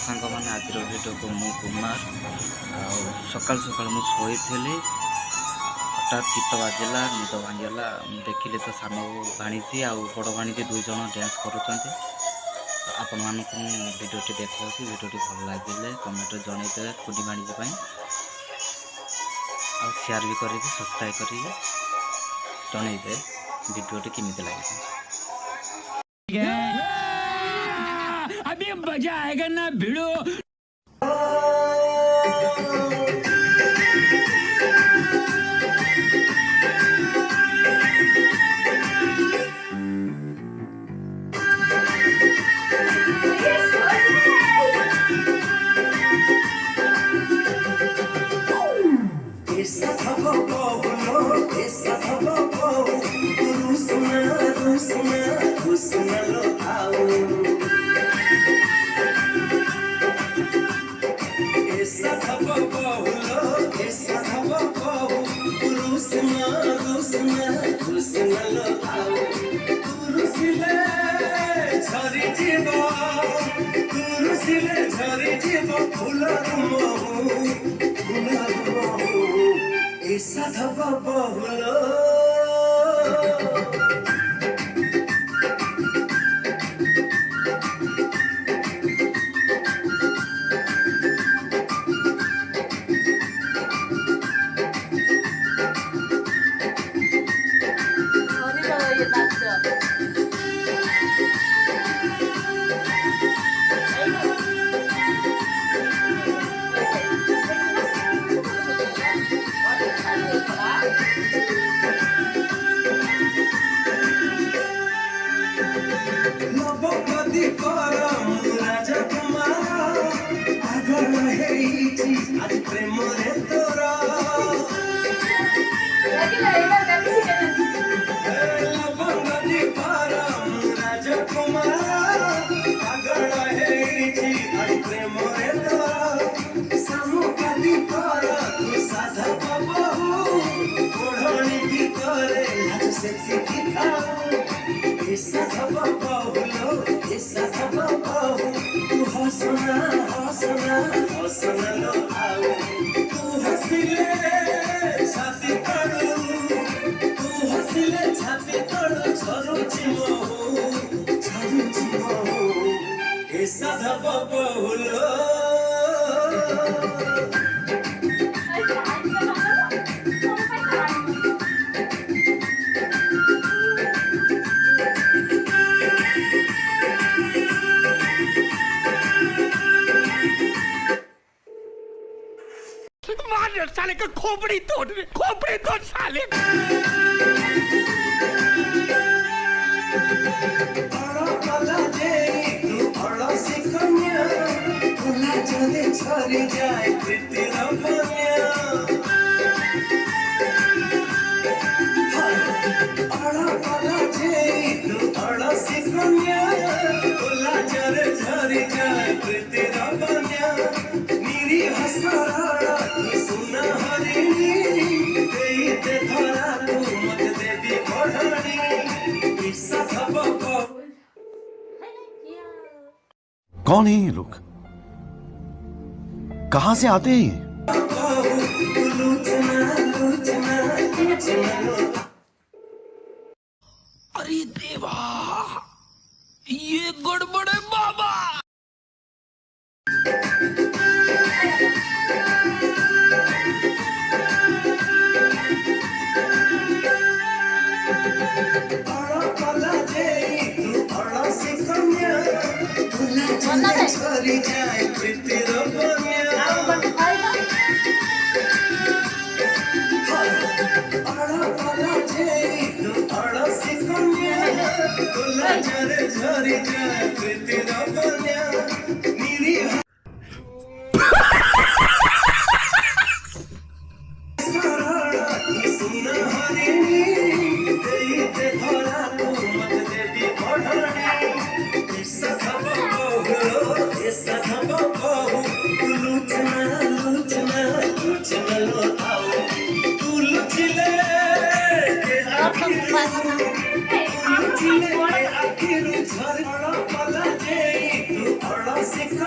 सांग मैंने आज भिडियो को मु कुमार सकाल सकाल मुझे शोली हठात गीत बाजिला निद भांगला देखिले तो सान भाणीजी आ बड़ भाणीजी दुई जन डांस करुँच आपण मानक भिडियोटी देखा भिडियोटी भल लगे कमेंट जनईदे कुनी भाणीजी शेयर भी करेंगे सब्सक्राइब करेंगे जनईदे भिडियोटी केमी लगे। अभी मजा आएगा ना भिड़ो। साले का खोपड़ी तोड़ साले। कौन है ये लोग? कहां से आते हैं? अरे देवा, ये गड़बड़ है बाबा।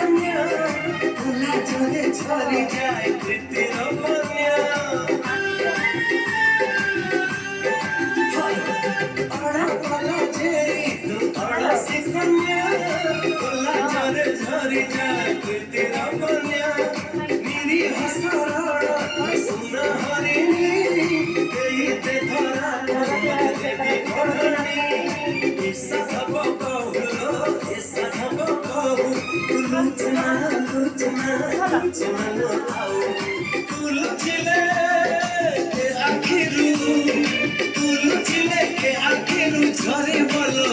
Kanya ঝরি যায় প্রীতির বন্যা अड़ा पला जेरी तू अड़ा सिकन्या कोला जरे झरी जाए तेरा बन्या मेरी हसराड़ा सुना हरिणी गई ते धरा देवी घोड़नी ऐसा सब कहलो ऐसा सब कहू लुचना लुचना लुचना आओ तू लुचले आखिरू लुचले के आखिर झरे बोलो